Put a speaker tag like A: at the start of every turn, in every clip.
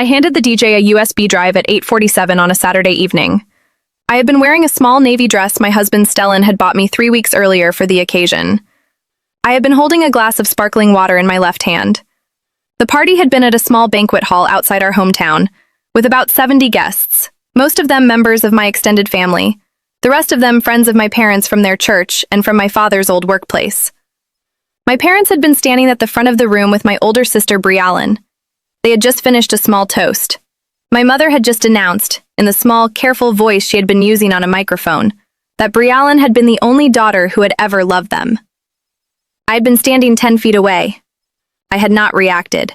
A: I handed the DJ a USB drive at 8:47 on a Saturday evening. I had been wearing a small navy dress my husband Stellan had bought me 3 weeks earlier for the occasion. I had been holding a glass of sparkling water in my left hand. The party had been at a small banquet hall outside our hometown, with about 70 guests, most of them members of my extended family, the rest of them friends of my parents from their church and from my father's old workplace. My parents had been standing at the front of the room with my older sister Brialyn. They had just finished a small toast. My mother had just announced, in the small, careful voice she had been using on a microphone, that Brialyn had been the only daughter who had ever loved them. I had been standing 10 feet away. I had not reacted.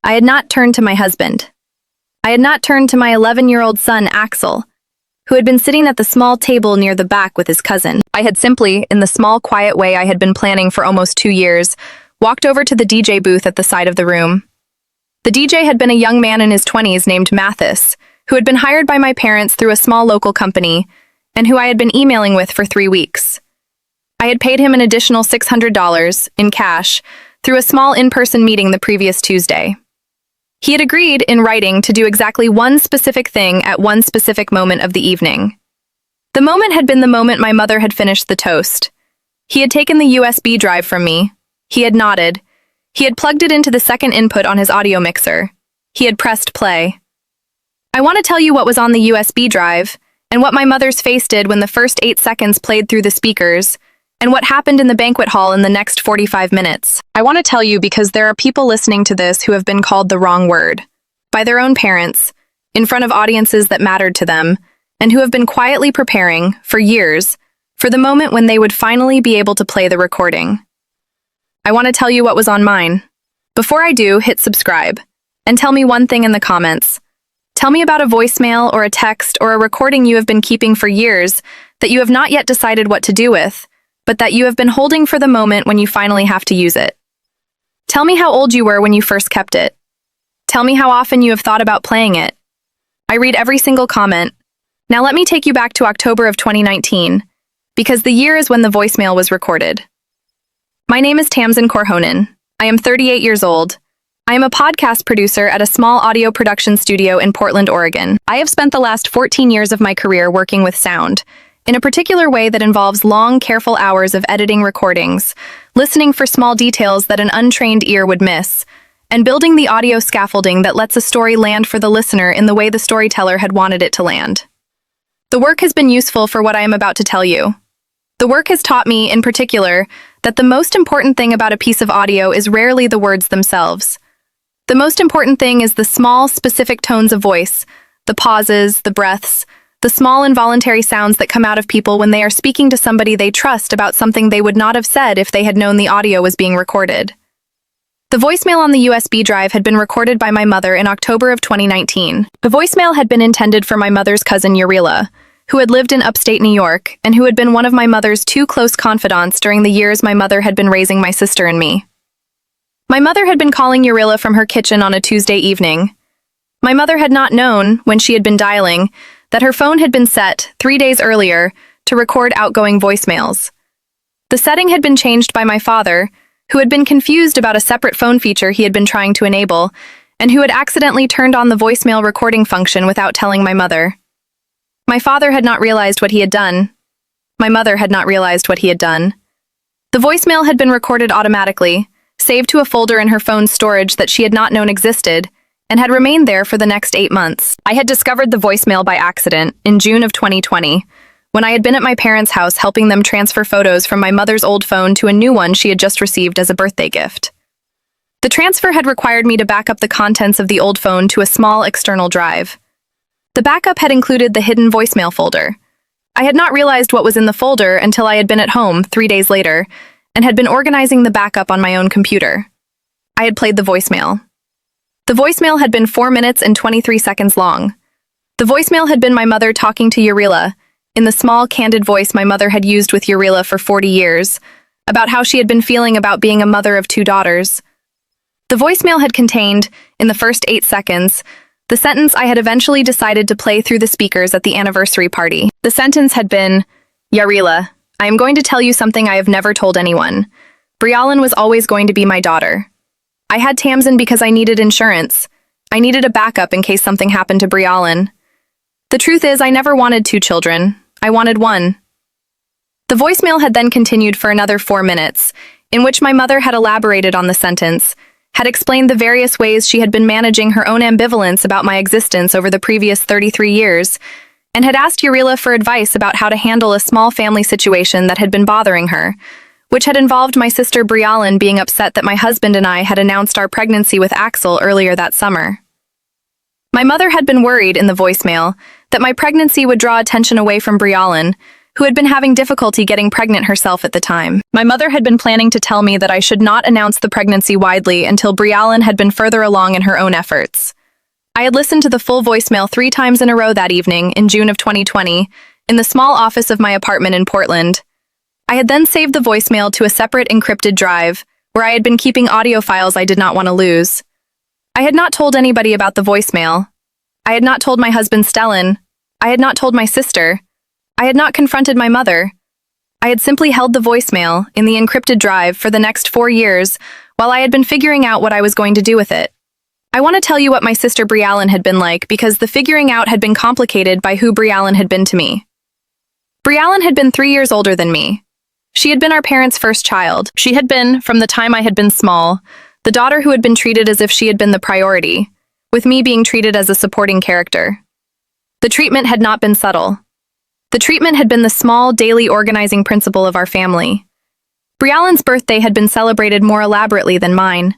A: I had not turned to my husband. I had not turned to my 11-year-old son, Axel, who had been sitting at the small table near the back with his cousin. I had simply, in the small, quiet way I had been planning for almost 2 years, walked over to the DJ booth at the side of the room. The DJ had been a young man in his 20s named Mathis, who had been hired by my parents through a small local company, and who I had been emailing with for 3 weeks. I had paid him an additional $600 in cash through a small in-person meeting the previous Tuesday. He had agreed, in writing, to do exactly one specific thing at one specific moment of the evening. The moment had been the moment my mother had finished the toast. He had taken the USB drive from me. He had nodded. He had plugged it into the second input on his audio mixer. He had pressed play. I want to tell you what was on the USB drive, and what my mother's face did when the first 8 seconds played through the speakers, and what happened in the banquet hall in the next 45 minutes. I want to tell you because there are people listening to this who have been called the wrong word, by their own parents, in front of audiences that mattered to them, and who have been quietly preparing, for years, for the moment when they would finally be able to play the recording. I want to tell you what was on mine. Before I do, hit subscribe, and tell me one thing in the comments. Tell me about a voicemail or a text or a recording you have been keeping for years that you have not yet decided what to do with, but that you have been holding for the moment when you finally have to use it. Tell me how old you were when you first kept it. Tell me how often you have thought about playing it. I read every single comment. Now let me take you back to October of 2019, because the year is when the voicemail was recorded. My name is Tamsin Korhonen. I am 38 years old. I am a podcast producer at a small audio production studio in Portland, Oregon. I have spent the last 14 years of my career working with sound, in a particular way that involves long, careful hours of editing recordings, listening for small details that an untrained ear would miss, and building the audio scaffolding that lets a story land for the listener in the way the storyteller had wanted it to land. The work has been useful for what I am about to tell you. The work has taught me, in particular, that the most important thing about a piece of audio is rarely the words themselves. The most important thing is the small, specific tones of voice, the pauses, the breaths, the small involuntary sounds that come out of people when they are speaking to somebody they trust about something they would not have said if they had known the audio was being recorded. The voicemail on the USB drive had been recorded by my mother in October of 2019. The voicemail had been intended for my mother's cousin Urila, who had lived in upstate New York and who had been one of my mother's 2 close confidants during the years my mother had been raising my sister and me. My mother had been calling Urila from her kitchen on a Tuesday evening. My mother had not known, when she had been dialing, that her phone had been set 3 days earlier to record outgoing voicemails. The setting had been changed by my father, who had been confused about a separate phone feature he had been trying to enable, and who had accidentally turned on the voicemail recording function without telling my mother. My father had not realized what he had done. My mother had not realized what he had done. The voicemail had been recorded automatically, saved to a folder in her phone's storage that she had not known existed, and had remained there for the next 8 months. I had discovered the voicemail by accident in June of 2020, when I had been at my parents' house helping them transfer photos from my mother's old phone to a new one she had just received as a birthday gift. The transfer had required me to back up the contents of the old phone to a small external drive. The backup had included the hidden voicemail folder. I had not realized what was in the folder until I had been at home 3 days later and had been organizing the backup on my own computer. I had played the voicemail. The voicemail had been 4 minutes and 23 seconds long. The voicemail had been my mother talking to Urila, in the small, candid voice my mother had used with Urila for 40 years, about how she had been feeling about being a mother of 2 daughters. The voicemail had contained, in the first 8 seconds, the sentence I had eventually decided to play through the speakers at the anniversary party. The sentence had been, "Yarila, I am going to tell you something I have never told anyone. Brialyn was always going to be my daughter. I had Tamsin because I needed insurance. I needed a backup in case something happened to Brialyn. The truth is, I never wanted 2 children. I wanted 1. The voicemail had then continued for another 4 minutes, in which my mother had elaborated on the sentence, had explained the various ways she had been managing her own ambivalence about my existence over the previous 33 years, and had asked Urilla for advice about how to handle a small family situation that had been bothering her, which had involved my sister Brialyn being upset that my husband and I had announced our pregnancy with Axel earlier that summer. My mother had been worried in the voicemail that my pregnancy would draw attention away from Brialyn, who had been having difficulty getting pregnant herself at the time. My mother had been planning to tell me that I should not announce the pregnancy widely until Brialyn had been further along in her own efforts. I had listened to the full voicemail 3 times in a row that evening in June of 2020, in the small office of my apartment in Portland. I had then saved the voicemail to a separate encrypted drive, where I had been keeping audio files I did not want to lose. I had not told anybody about the voicemail. I had not told my husband Stellan. I had not told my sister. I had not confronted my mother. I had simply held the voicemail in the encrypted drive for the next 4 years while I had been figuring out what I was going to do with it. I want to tell you what my sister Brialyn had been like because the figuring out had been complicated by who Brialyn had been to me. Brialyn had been 3 years older than me. She had been our parents' first child. She had been, from the time I had been small, the daughter who had been treated as if she had been the priority, with me being treated as a supporting character. The treatment had not been subtle. The treatment had been the small, daily organizing principle of our family. Brialyn's birthday had been celebrated more elaborately than mine.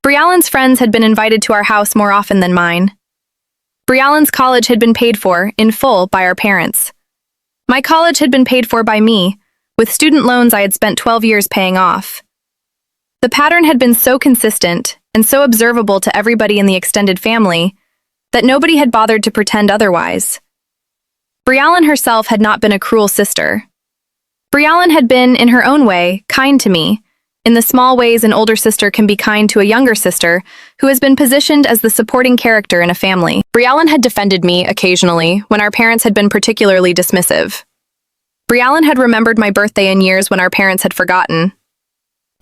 A: Brialyn's friends had been invited to our house more often than mine. Brialyn's college had been paid for, in full, by our parents. My college had been paid for by me, with student loans I had spent 12 years paying off. The pattern had been so consistent and so observable to everybody in the extended family that nobody had bothered to pretend otherwise. Brialyn herself had not been a cruel sister. Brialyn had been, in her own way, kind to me, in the small ways an older sister can be kind to a younger sister who has been positioned as the supporting character in a family. Brialyn had defended me, occasionally, when our parents had been particularly dismissive. Brialyn had remembered my birthday in years when our parents had forgotten.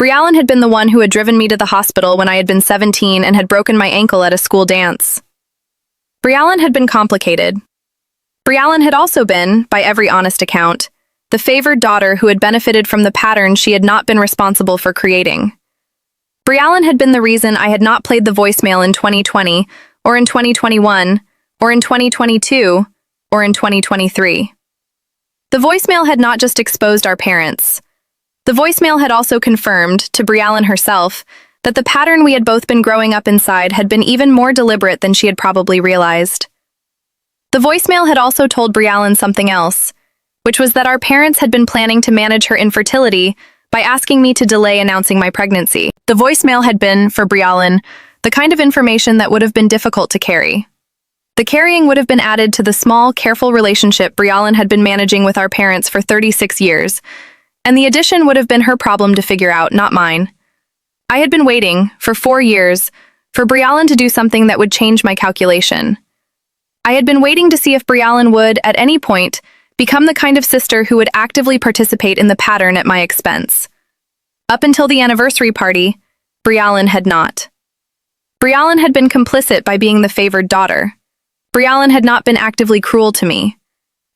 A: Brialyn had been the one who had driven me to the hospital when I had been 17 and had broken my ankle at a school dance. Brialyn had been complicated. Brialyn had also been, by every honest account, the favored daughter who had benefited from the pattern she had not been responsible for creating. Brialyn had been the reason I had not played the voicemail in 2020, or in 2021, or in 2022, or in 2023. The voicemail had not just exposed our parents. The voicemail had also confirmed, to Brialyn herself, that the pattern we had both been growing up inside had been even more deliberate than she had probably realized. The voicemail had also told Brialyn something else, which was that our parents had been planning to manage her infertility by asking me to delay announcing my pregnancy. The voicemail had been, for Brialyn, the kind of information that would have been difficult to carry. The carrying would have been added to the small, careful relationship Brialyn had been managing with our parents for 36 years, and the addition would have been her problem to figure out, not mine. I had been waiting, for 4 years, for Brialyn to do something that would change my calculation. I had been waiting to see if Brialyn would, at any point, become the kind of sister who would actively participate in the pattern at my expense. Up until the anniversary party, Brialyn had not. Brialyn had been complicit by being the favored daughter. Brialyn had not been actively cruel to me.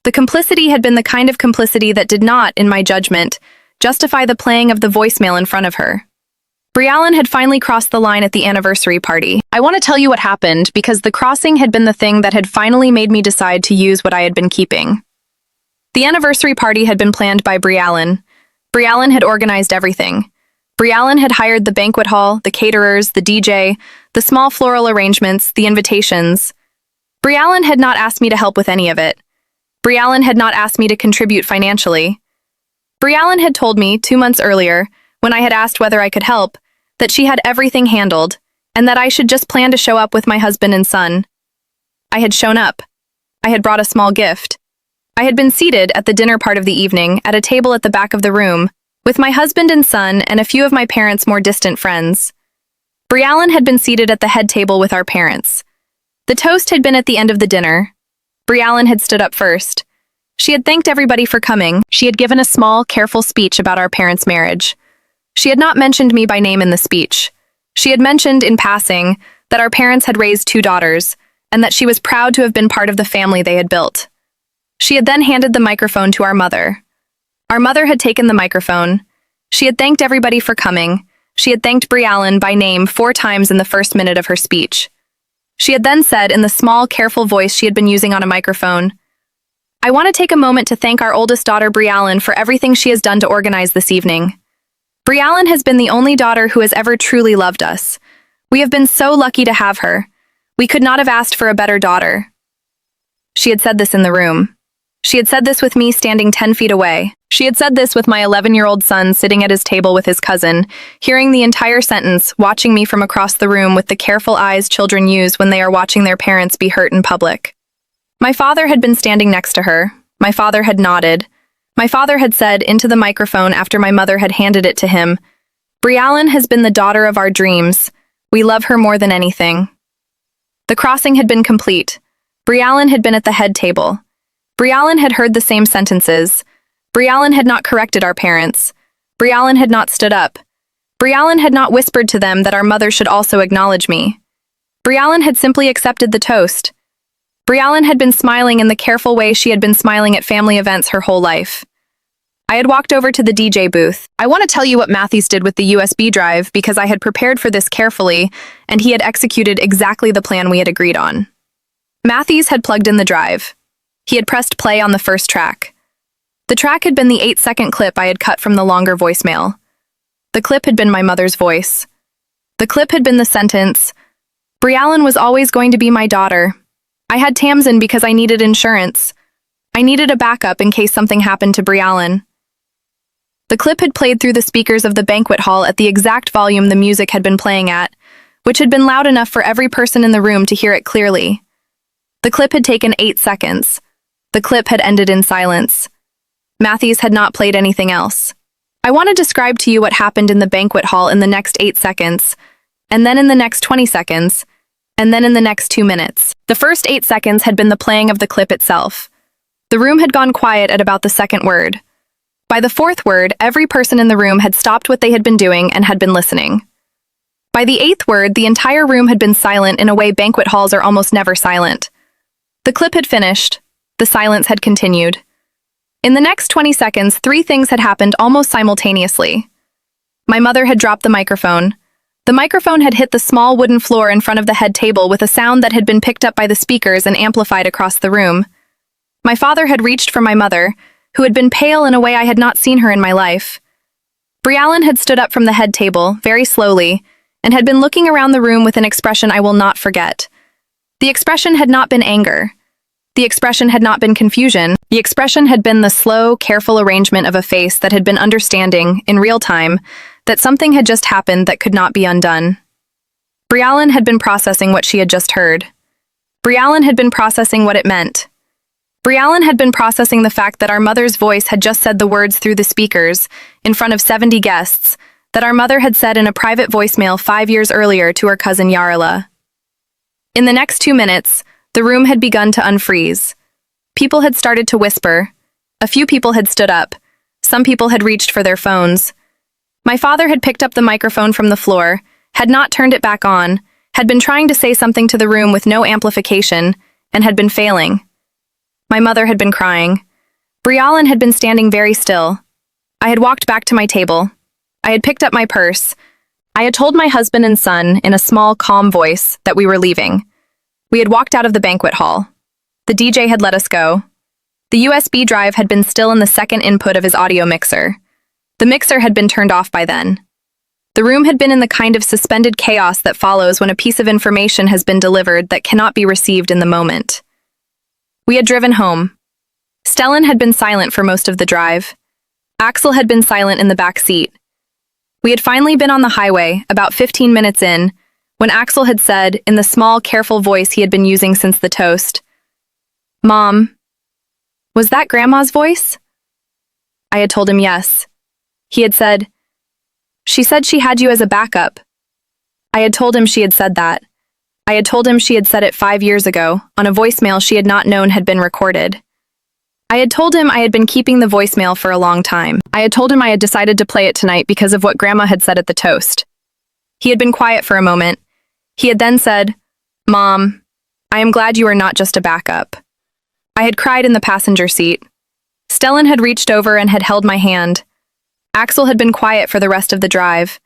A: The complicity had been the kind of complicity that did not, in my judgment, justify the playing of the voicemail in front of her. Brialyn had finally crossed the line at the anniversary party. I want to tell you what happened because the crossing had been the thing that had finally made me decide to use what I had been keeping. The anniversary party had been planned by Brialyn. Brialyn had organized everything. Brialyn had hired the banquet hall, the caterers, the DJ, the small floral arrangements, the invitations. Brialyn had not asked me to help with any of it. Brialyn had not asked me to contribute financially. Brialyn had told me 2 months earlier, when I had asked whether I could help, that she had everything handled, and that I should just plan to show up with my husband and son. I had shown up. I had brought a small gift. I had been seated at the dinner part of the evening at a table at the back of the room, with my husband and son and a few of my parents' more distant friends. Brialyn had been seated at the head table with our parents. The toast had been at the end of the dinner. Brialyn had stood up first. She had thanked everybody for coming. She had given a small, careful speech about our parents' marriage. She had not mentioned me by name in the speech. She had mentioned, in passing, that our parents had raised 2 daughters, and that she was proud to have been part of the family they had built. She had then handed the microphone to our mother. Our mother had taken the microphone. She had thanked everybody for coming. She had thanked Briallen by name 4 times in the first minute of her speech. She had then said in the small, careful voice she had been using on a microphone, "I want to take a moment to thank our oldest daughter, Briallen, for everything she has done to organize this evening. Briallen has been the only daughter who has ever truly loved us. We have been so lucky to have her. We could not have asked for a better daughter." She had said this in the room. She had said this with me standing 10 feet away. She had said this with my 11-year-old son sitting at his table with his cousin, hearing the entire sentence, watching me from across the room with the careful eyes children use when they are watching their parents be hurt in public. My father had been standing next to her. My father had nodded. My father had said into the microphone after my mother had handed it to him, "Briallen has been the daughter of our dreams. We love her more than anything." The crossing had been complete. Briallen had been at the head table. Briallen had heard the same sentences. Briallen had not corrected our parents. Briallen had not stood up. Briallen had not whispered to them that our mother should also acknowledge me. Briallen had simply accepted the toast. Briallen had been smiling in the careful way she had been smiling at family events her whole life. I had walked over to the DJ booth. I want to tell you what Matthews did with the USB drive because I had prepared for this carefully, and he had executed exactly the plan we had agreed on. Matthews had plugged in the drive. He had pressed play on the first track. The track had been the 8-second clip I had cut from the longer voicemail. The clip had been my mother's voice. The clip had been the sentence, "Briallen was always going to be my daughter. I had Tamsin because I needed insurance. I needed a backup in case something happened to Briallen." The clip had played through the speakers of the banquet hall at the exact volume the music had been playing at, which had been loud enough for every person in the room to hear it clearly. The clip had taken 8 seconds. The clip had ended in silence. Matthews had not played anything else. I want to describe to you what happened in the banquet hall in the next 8 seconds, and then in the next 20 seconds, and then in the next 2 minutes. The first 8 seconds had been the playing of the clip itself. The room had gone quiet at about the second word. By the fourth word, every person in the room had stopped what they had been doing and had been listening. By the 8th word, the entire room had been silent in a way banquet halls are almost never silent. The clip had finished. The silence had continued. In the next 20 seconds, 3 things had happened almost simultaneously. My mother had dropped the microphone. The microphone had hit the small wooden floor in front of the head table with a sound that had been picked up by the speakers and amplified across the room. My father had reached for my mother, who had been pale in a way I had not seen her in my life. Briallen had stood up from the head table, very slowly, and had been looking around the room with an expression I will not forget. The expression had not been anger. The expression had not been confusion. The expression had been the slow, careful arrangement of a face that had been understanding, in real time, that something had just happened that could not be undone. Briallen had been processing what she had just heard. Briallen had been processing what it meant. Briallen had been processing the fact that our mother's voice had just said the words through the speakers, in front of 70 guests, that our mother had said in a private voicemail 5 years earlier to her cousin Yarla. In the next 2 minutes, the room had begun to unfreeze. People had started to whisper. A few people had stood up. Some people had reached for their phones. My father had picked up the microphone from the floor, had not turned it back on, had been trying to say something to the room with no amplification, and had been failing. My mother had been crying. Briallen had been standing very still. I had walked back to my table. I had picked up my purse. I had told my husband and son, in a small, calm voice, that we were leaving. We had walked out of the banquet hall. The DJ had let us go. The USB drive had been still in the second input of his audio mixer. The mixer had been turned off by then. The room had been in the kind of suspended chaos that follows when a piece of information has been delivered that cannot be received in the moment. We had driven home. Stellan had been silent for most of the drive. Axel had been silent in the back seat. We had finally been on the highway, about 15 minutes in, when Axel had said, in the small, careful voice he had been using since the toast, "Mom, was that Grandma's voice?" I had told him yes. He had said, "She said she had you as a backup." I had told him she had said that. I had told him she had said it 5 years ago, on a voicemail she had not known had been recorded. I had told him I had been keeping the voicemail for a long time. I had told him I had decided to play it tonight because of what Grandma had said at the toast. He had been quiet for a moment. He had then said, "Mom, I am glad you are not just a backup." I had cried in the passenger seat. Stellan had reached over and had held my hand. Axel had been quiet for the rest of the drive.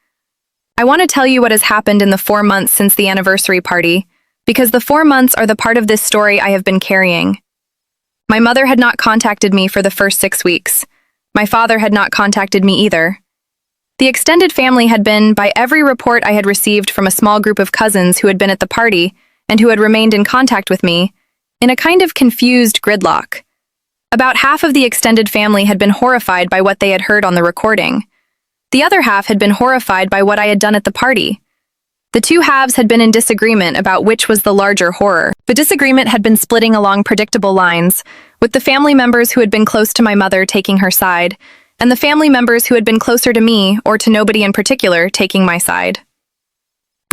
A: I want to tell you what has happened in the 4 months since the anniversary party, because the 4 months are the part of this story I have been carrying. My mother had not contacted me for the first 6 weeks. My father had not contacted me either. The extended family had been, by every report I had received from a small group of cousins who had been at the party and who had remained in contact with me, in a kind of confused gridlock. About half of the extended family had been horrified by what they had heard on the recording. The other half had been horrified by what I had done at the party. The two halves had been in disagreement about which was the larger horror. The disagreement had been splitting along predictable lines, with the family members who had been close to my mother taking her side, and the family members who had been closer to me, or to nobody in particular, taking my side.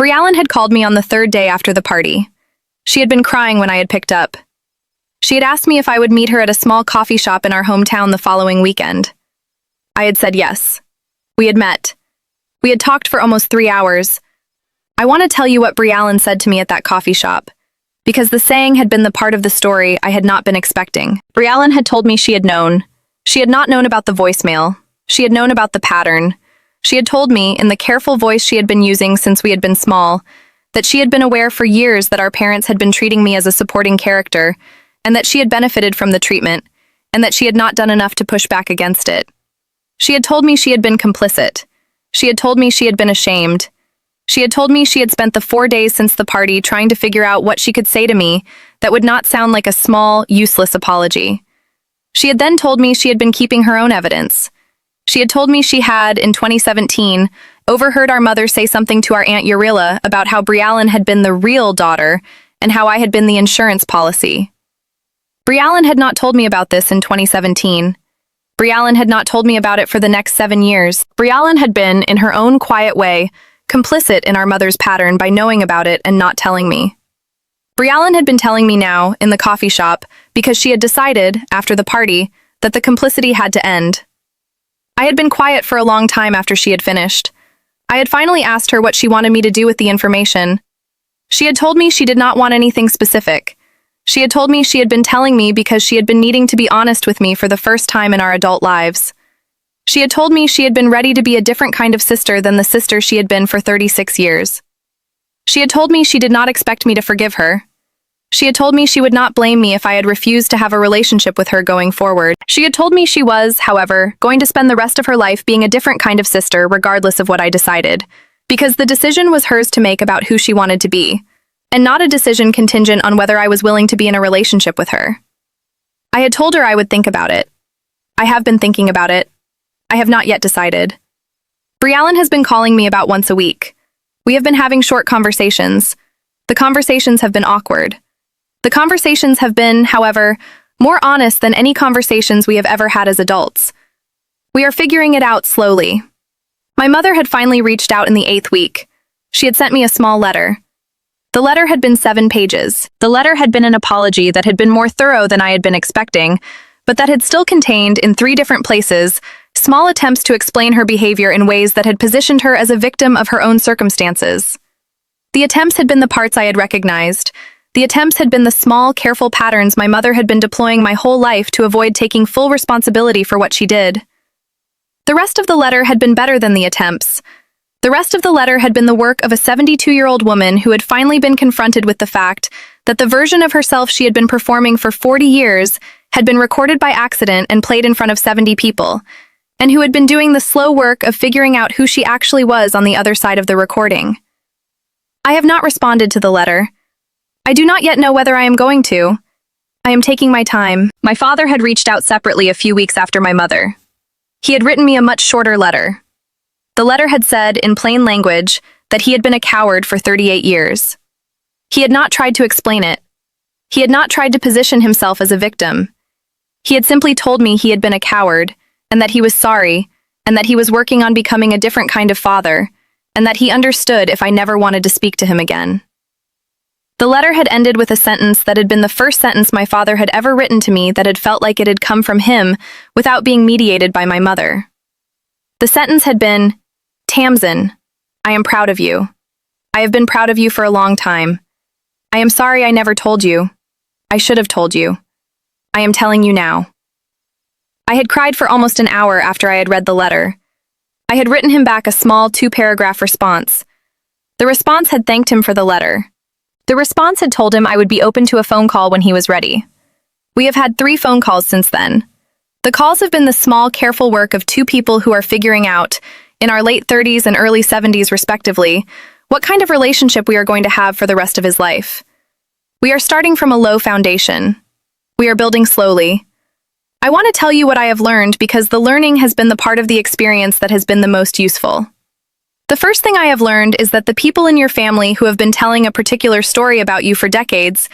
A: Briallen had called me on the 3rd day after the party. She had been crying when I had picked up. She had asked me if I would meet her at a small coffee shop in our hometown the following weekend. I had said yes. We had met. We had talked for almost 3 hours. I want to tell you what Briallen said to me at that coffee shop, because the saying had been the part of the story I had not been expecting. Briallen had told me she had known. She had not known about the voicemail. She had known about the pattern. She had told me, in the careful voice she had been using since we had been small, that she had been aware for years that our parents had been treating me as a supporting character, and that she had benefited from the treatment, and that she had not done enough to push back against it. She had told me she had been complicit. She had told me she had been ashamed. She had told me she had spent the 4 days since the party trying to figure out what she could say to me that would not sound like a small, useless apology. She had then told me she had been keeping her own evidence. She had told me she had, in 2017, overheard our mother say something to our Aunt Urilla about how Briallen had been the real daughter and how I had been the insurance policy. Briallen had not told me about this in 2017. Briallen had not told me about it for the next 7 years. Briallen had been, in her own quiet way, complicit in our mother's pattern by knowing about it and not telling me. Briallen had been telling me now, in the coffee shop, because she had decided, after the party, that the complicity had to end. I had been quiet for a long time after she had finished. I had finally asked her what she wanted me to do with the information. She had told me she did not want anything specific. She had told me she had been telling me because she had been needing to be honest with me for the first time in our adult lives. She had told me she had been ready to be a different kind of sister than the sister she had been for 36 years. She had told me she did not expect me to forgive her. She had told me she would not blame me if I had refused to have a relationship with her going forward. She had told me she was, however, going to spend the rest of her life being a different kind of sister regardless of what I decided, because the decision was hers to make about who she wanted to be, and not a decision contingent on whether I was willing to be in a relationship with her. I had told her I would think about it. I have been thinking about it. I have not yet decided. Briallen has been calling me about once a week. We have been having short conversations. The conversations have been awkward. The conversations have been, however, more honest than any conversations we have ever had as adults. We are figuring it out slowly. My mother had finally reached out in the 8th week. She had sent me a small letter. The letter had been 7 pages. The letter had been an apology that had been more thorough than I had been expecting, but that had still contained, in 3 different places, small attempts to explain her behavior in ways that had positioned her as a victim of her own circumstances. The attempts had been the parts I had recognized. The attempts had been the small, careful patterns my mother had been deploying my whole life to avoid taking full responsibility for what she did. The rest of the letter had been better than the attempts. The rest of the letter had been the work of a 72-year-old woman who had finally been confronted with the fact that the version of herself she had been performing for 40 years had been recorded by accident and played in front of 70 people, and who had been doing the slow work of figuring out who she actually was on the other side of the recording. I have not responded to the letter. I do not yet know whether I am going to. I am taking my time. My father had reached out separately a few weeks after my mother. He had written me a much shorter letter. The letter had said, in plain language, that he had been a coward for 38 years. He had not tried to explain it. He had not tried to position himself as a victim. He had simply told me he had been a coward, and that he was sorry, and that he was working on becoming a different kind of father, and that he understood if I never wanted to speak to him again. The letter had ended with a sentence that had been the first sentence my father had ever written to me that had felt like it had come from him without being mediated by my mother. The sentence had been, "Tamsin, I am proud of you. I have been proud of you for a long time. I am sorry I never told you. I should have told you. I am telling you now." I had cried for almost an hour after I had read the letter. I had written him back a small 2-paragraph response. The response had thanked him for the letter. The response had told him I would be open to a phone call when he was ready. We have had 3 phone calls since then. The calls have been the small, careful work of 2 people who are figuring out, in our late 30s and early 70s respectively, what kind of relationship we are going to have for the rest of his life. We are starting from a low foundation. We are building slowly. I want to tell you what I have learned because the learning has been the part of the experience that has been the most useful. The first thing I have learned is that the people in your family who have been telling a particular story about you for decades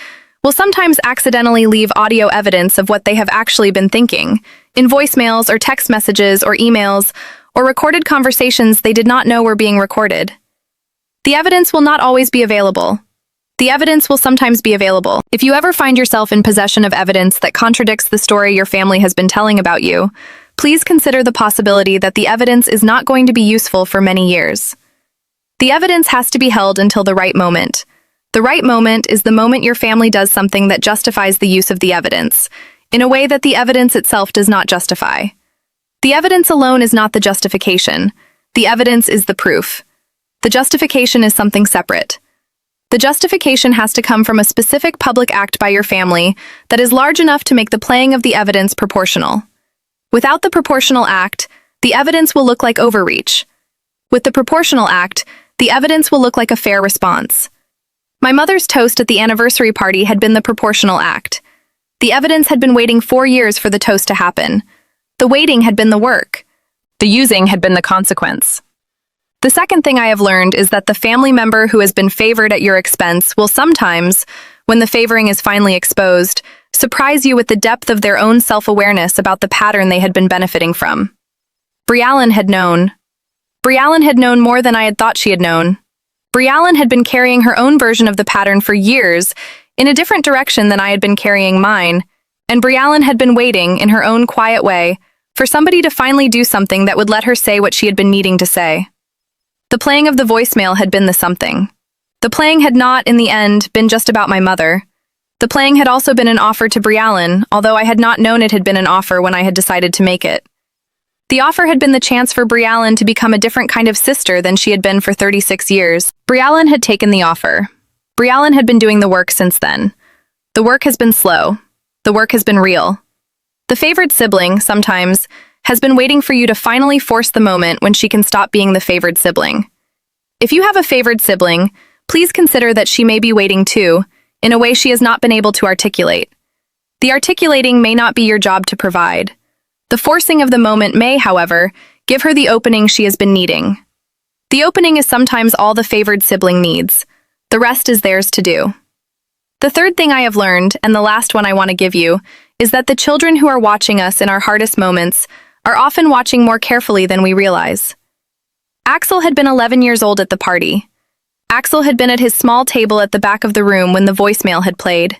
A: will sometimes accidentally leave audio evidence of what they have actually been thinking, in voicemails or text messages or emails, or recorded conversations they did not know were being recorded. The evidence will not always be available. The evidence will sometimes be available. If you ever find yourself in possession of evidence that contradicts the story your family has been telling about you, please consider the possibility that the evidence is not going to be useful for many years. The evidence has to be held until the right moment. The right moment is the moment your family does something that justifies the use of the evidence, in a way that the evidence itself does not justify. The evidence alone is not the justification. The evidence is the proof. The justification is something separate. The justification has to come from a specific public act by your family that is large enough to make the playing of the evidence proportional. Without the proportional act, the evidence will look like overreach. With the proportional act, the evidence will look like a fair response. My mother's toast at the anniversary party had been the proportional act. The evidence had been waiting 4 years for the toast to happen. The waiting had been the work. The using had been the consequence. The second thing I have learned is that the family member who has been favored at your expense will sometimes, when the favoring is finally exposed, surprise you with the depth of their own self-awareness about the pattern they had been benefiting from. Brialyn had known. Brialyn had known more than I had thought she had known. Brialyn had been carrying her own version of the pattern for years, in a different direction than I had been carrying mine, and Brialyn had been waiting, in her own quiet way, for somebody to finally do something that would let her say what she had been needing to say. The playing of the voicemail had been the something. The playing had not, in the end, been just about my mother. The playing had also been an offer to Brialyn, although I had not known it had been an offer when I had decided to make it. The offer had been the chance for Brialyn to become a different kind of sister than she had been for 36 years. Brialyn had taken the offer. Brialyn had been doing the work since then. The work has been slow. The work has been real. The favored sibling, sometimes, has been waiting for you to finally force the moment when she can stop being the favored sibling. If you have a favored sibling, please consider that she may be waiting too, in a way she has not been able to articulate. The articulating may not be your job to provide. The forcing of the moment may, however, give her the opening she has been needing. The opening is sometimes all the favored sibling needs. The rest is theirs to do. The third thing I have learned, and the last one I want to give you, is that the children who are watching us in our hardest moments are often watching more carefully than we realize. Axel had been 11 years old at the party. Axel had been at his small table at the back of the room when the voicemail had played.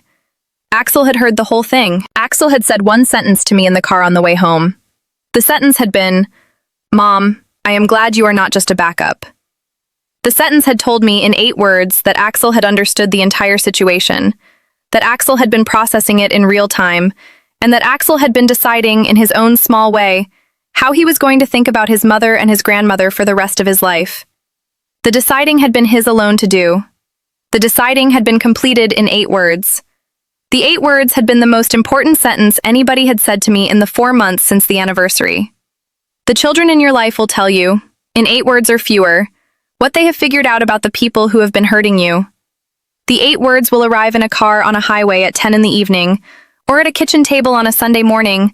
A: Axel had heard the whole thing. Axel had said one sentence to me in the car on the way home. The sentence had been, "Mom, I am glad you are not just a backup." The sentence had told me in 8 words that Axel had understood the entire situation, that Axel had been processing it in real time, and that Axel had been deciding, in his own small way, how he was going to think about his mother and his grandmother for the rest of his life. The deciding had been his alone to do. The deciding had been completed in 8 words. The 8 words had been the most important sentence anybody had said to me in the 4 months since the anniversary. The children in your life will tell you, in 8 words or fewer, what they have figured out about the people who have been hurting you. The 8 words will arrive in a car on a highway at 10 in the evening, or at a kitchen table on a Sunday morning,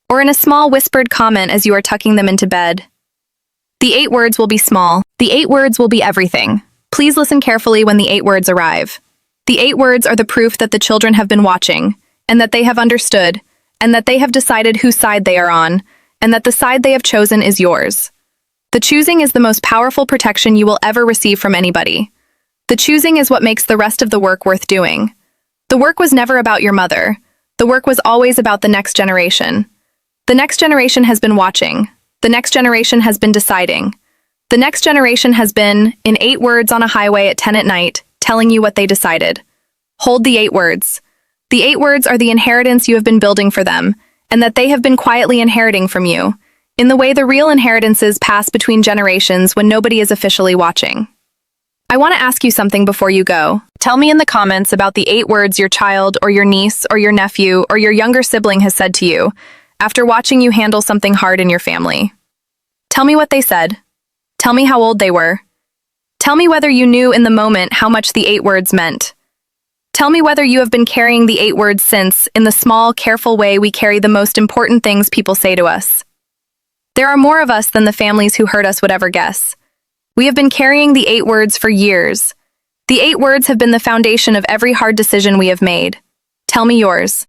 A: or in a small whispered comment as you are tucking them into bed. The 8 words will be small. The 8 words will be everything. Please listen carefully when the 8 words arrive. The 8 words are the proof that the children have been watching, and that they have understood, and that they have decided whose side they are on, and that the side they have chosen is yours. The choosing is the most powerful protection you will ever receive from anybody. The choosing is what makes the rest of the work worth doing. The work was never about your mother. The work was always about the next generation. The next generation has been watching. The next generation has been deciding. The next generation has been, in 8 words on a highway at 10 at night, telling you what they decided. Hold the 8 words. The 8 words are the inheritance you have been building for them, and that they have been quietly inheriting from you, in the way the real inheritances pass between generations when nobody is officially watching. I want to ask you something before you go. Tell me in the comments about the 8 words your child or your niece or your nephew or your younger sibling has said to you after watching you handle something hard in your family. Tell me what they said. Tell me how old they were. Tell me whether you knew in the moment how much the 8 words meant. Tell me whether you have been carrying the 8 words since, in the small, careful way we carry the most important things people say to us. There are more of us than the families who hurt us would ever guess. We have been carrying the 8 words for years. The 8 words have been the foundation of every hard decision we have made. Tell me yours.